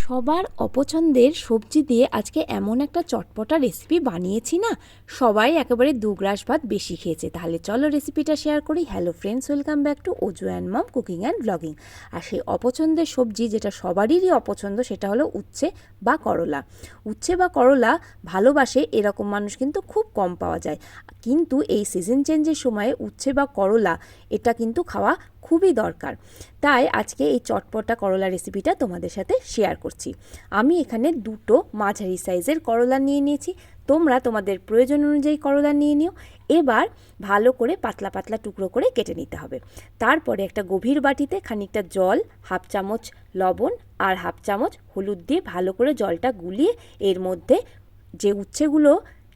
সবার অপছন্দের সবজি দিয়ে আজকে এমন একটা চটপটা রেসিপি বানিয়েছি না, সবাই একেবারে 2 গ্লাস ভাত বেশি খেয়েছে। তাহলে চলো রেসিপিটা শেয়ার করি। Hello friends, welcome back to Aju and mom cooking and blogging. আর সেই অপছন্দের সবজি যেটা সবারই অপছন্দ, সেটা হলো উচ্ছে বা করলা। উচ্ছে বা করলা ভালোবাসে এরকম মানুষ কিন্তু খুব কম পাওয়া যায়, কিন্তু এই সিজন চেঞ্জের সময়ে উচ্ছে বা করলা এটা কিন্তু খাওয়া খুবই দরকার। তাই আজকে এই চটপটা করলা রেসিপিটা তোমাদের সাথে শেয়ার করছি। আমি এখানে 2টো মাঝারি সাইজের করলা নিয়ে নিয়েছি। তোমরা তোমাদের প্রয়োজন অনুযায়ী করলা নিয়ে নিও। এবার ভালো করে পাতলা পাতলা টুকরো করে কেটে নিতে হবে। তারপরে একটা গভীর বাটিতে খানিকটা জল, হাফ চামচ লবণ আর হাফ চামচ হলুদ দিয়ে ভালো করে জলটা গুলিয়ে এর মধ্যে যে উচ্ছেগুলো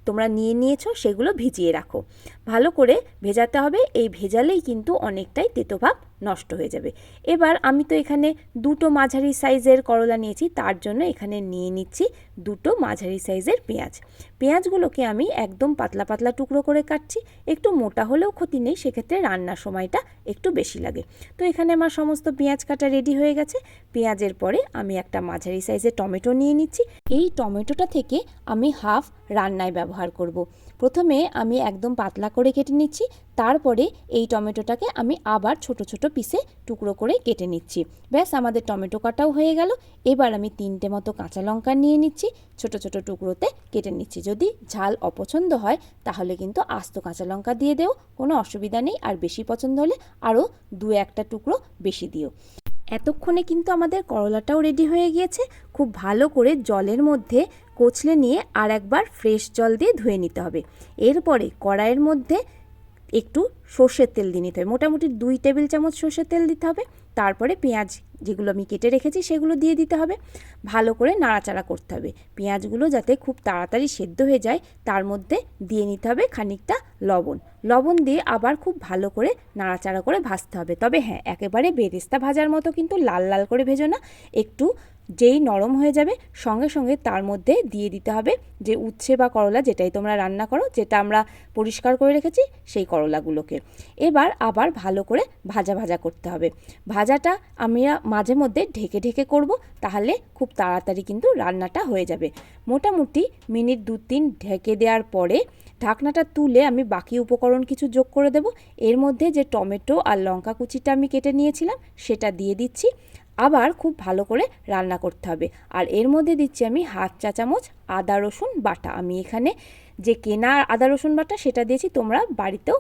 তোমরা নিয়ে নিয়েছো সেগুলো ভিজিয়ে রাখো। ভালো করে ভেজাতে হবে, এই ভেজালেই কিন্তু অনেকটাই তেতোভাব নষ্ট হয়ে যাবে। এবার আমি তো এখানে 2টো মাঝারি সাইজের করলা নিয়েছি, তার জন্য এখানে নিয়ে নিচ্ছি 2টো মাঝারি সাইজের পেঁয়াজ। পেঁয়াজগুলোকে আমি একদম পাতলা পাতলা টুকরো করে কাটছি। একটু মোটা হলেও ক্ষতি নেই, সেক্ষেত্রে রান্নার সময়টা একটু বেশি লাগে। তো এখানে আমার সমস্ত পেঁয়াজ কাটা রেডি হয়ে গেছে। পেঁয়াজের পরে আমি একটা মাঝারি সাইজের টমেটো নিয়ে নিচ্ছি। এই টমেটোটা থেকে আমি হাফ রান্নায় ব্যবহার করব। প্রথমে আমি একদম পাতলা করে কেটে নিচ্ছি, তারপরে এই টমেটোটাকে আমি আবার ছোট ছোট পিসে টুকরো করে কেটে নিচ্ছি। ব্যাস, আমাদের টমেটো কাটাও হয়ে গেল। এবার আমি 3টে মতো কাঁচা লঙ্কা নিয়ে নিচ্ছি, ছোট ছোট টুকরোতে কেটে নিচ্ছি। যদি ঝাল অপছন্দ হয় তাহলে কিন্তু আস্ত কাঁচা লঙ্কা দিয়ে দেও, কোনো অসুবিধা নেই। আর বেশি পছন্দ হলে আরও 2-1টা টুকরো বেশি দিও। এতক্ষণে কিন্তু আমাদের করলাটাও রেডি হয়ে গিয়েছে। খুব ভালো করে জলের মধ্যে কচলে নিয়ে আর একবার ফ্রেশ জল দিয়ে ধুয়ে নিতে হবে। এরপরে কড়াইয়ের মধ্যে একটু সর্ষের তেল দিয়ে নিতে হবে, মোটামুটি 2 টেবিল চামচ সর্ষের তেল দিতে হবে। তারপরে পেঁয়াজ যেগুলো আমি কেটে রেখেছি সেগুলো দিয়ে দিতে হবে। ভালো করে নাড়াচাড়া করতে হবে। পেঁয়াজগুলো যাতে খুব তাড়াতাড়ি সেদ্ধ হয়ে যায়, তার মধ্যে দিয়ে নিতে হবে খানিকটা লবণ দিয়ে আবার খুব ভালো করে নাড়াচাড়া করে ভাজতে হবে। তবে হ্যাঁ, একেবারে বেরেস্তা ভাজার মতো কিন্তু লাল লাল করে ভেজো না। একটু যেই নরম হয়ে যাবে সঙ্গে সঙ্গে তার মধ্যে দিয়ে দিতে হবে যে উচ্ছে বা করলা যেটাই তোমরা রান্না করো, যেটা আমরা পরিষ্কার করে রেখেছি সেই করলাগুলোকে। এবার আবার ভালো করে ভাজা ভাজা করতে হবে। ভাজাটা আমি মাঝে মধ্যে ঢেকে ঢেকে করব, তাহলে খুব তাড়াতাড়ি কিন্তু রান্নাটা হয়ে যাবে। মোটামুটি মিনিট 2-3 ঢেকে দেওয়ার পরে ঢাকনাটা তুলে আমি বাকি উপকরণ কিছু যোগ করে দেব। এর মধ্যে যে টমেটো আর লঙ্কা কুচিটা আমি কেটে নিয়েছিলাম সেটা দিয়ে দিচ্ছি। আবার খুব ভালো করে রান্না করতে হবে। আর এর মধ্যে দিচ্ছি আমি হাফ চা চামচ আদা রসুন বাটা। আমি এখানে যে কেনা আদা রসুন বাটা সেটা দিয়েছি, তোমরা বাড়িতেও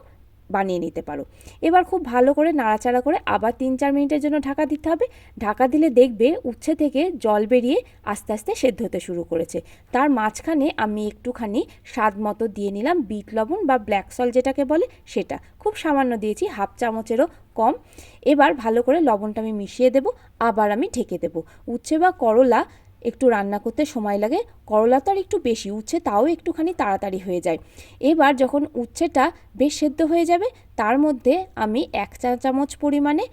বানিয়ে নিতে পারো। এবার খুব ভালো করে নাড়াচাড়া করে আবার 3-4 মিনিটের জন্য ঢাকা দিতে হবে। ঢাকা দিলে দেখবে উচ্ছে থেকে জল বেরিয়ে আস্তে আস্তে সেদ্ধ হতে শুরু করেছে। তার মাঝখানে আমি একটুখানি স্বাদ মতো দিয়ে নিলাম বিট লবণ বা ব্ল্যাক সল্ট যেটাকে বলে, সেটা খুব সামান্য দিয়েছি, হাফ চামচেরও কম। এবার ভালো করে লবণটা আমি মিশিয়ে দেব, আবার আমি ঢেকে দেব। উচ্ছে বা করলা একটু রান্না করতে সময় লাগে, করলা তো আর একটু বেশি, উচ্ছে তাও একটুখানি তাড়াতাড়ি হয়ে যায়। এবার যখন উচ্ছেটা বেশ সেদ্ধ হয়ে যাবে, তার মধ্যে আমি 1 চা চামচ পরিমাণে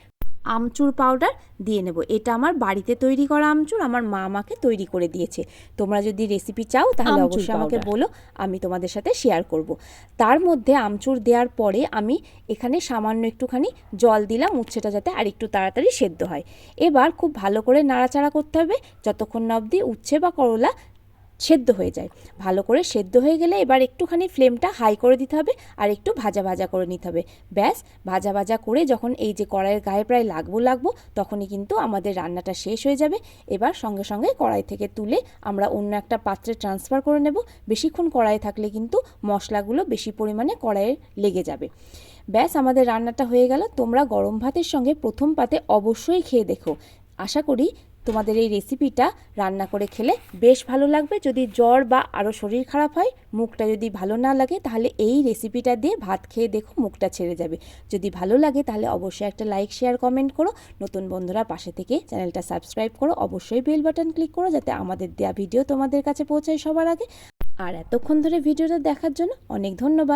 আমচুর পাউডার দিয়ে নেব। এটা আমার বাড়িতে তৈরি করা আমচুর, আমার মা আমাকে তৈরি করে দিয়েছে। তোমরা যদি রেসিপি চাও তাহলে অবশ্যই আমাকে বলো, আমি তোমাদের সাথে শেয়ার করব। তার মধ্যে আমচুর দেওয়ার পরে আমি এখানে সামান্য একটুখানি জল দিলাম, উচ্ছেটা যাতে আর একটু তাড়াতাড়ি সেদ্ধ হয়। এবার খুব ভালো করে নাড়াচাড়া করতে হবে যতক্ষণ না অবধি উচ্ছে বা করলা সেদ্ধ হয়ে যায়। ভালো করে সেদ্ধ হয়ে গেলে এবার একটুখানি ফ্লেমটা হাই করে দিতে হবে আর একটু ভাজা ভাজা করে নিতে হবে। ব্যাস, ভাজা ভাজা করে যখন এই যে কড়াইয়ের গায়ে প্রায় লাগবো তখনই কিন্তু আমাদের রান্নাটা শেষ হয়ে যাবে। এবার সঙ্গে সঙ্গে কড়াই থেকে তুলে আমরা অন্য একটা পাত্রে ট্রান্সফার করে নেব। বেশিক্ষণ কড়াই থাকলে কিন্তু মশলাগুলো বেশি পরিমাণে কড়াইয়ে লেগে যাবে। ব্যাস, আমাদের রান্নাটা হয়ে গেল। তোমরা গরম ভাতের সঙ্গে প্রথম পাতে অবশ্যই খেয়ে দেখো। আশা করি তোমাদের এই রেসিপিটা রান্না করে খেলে বেশ ভালো লাগবে। যদি জ্বর বা আরও শরীর খারাপ হয়, মুখটা যদি ভালো না লাগে, তাহলে এই রেসিপিটা দিয়ে ভাত খেয়ে দেখো, মুখটা ছেড়ে যাবে। যদি ভালো লাগে তাহলে অবশ্যই একটা লাইক, শেয়ার, কমেন্ট করো। নতুন বন্ধুরা পাশে থেকে চ্যানেলটা সাবস্ক্রাইব করো। অবশ্যই বেল বাটন ক্লিক করো যাতে আমাদের দেওয়া ভিডিও তোমাদের কাছে পৌঁছায় সবার আগে। আর এতক্ষণ ধরে ভিডিওটা দেখার জন্য অনেক ধন্যবাদ।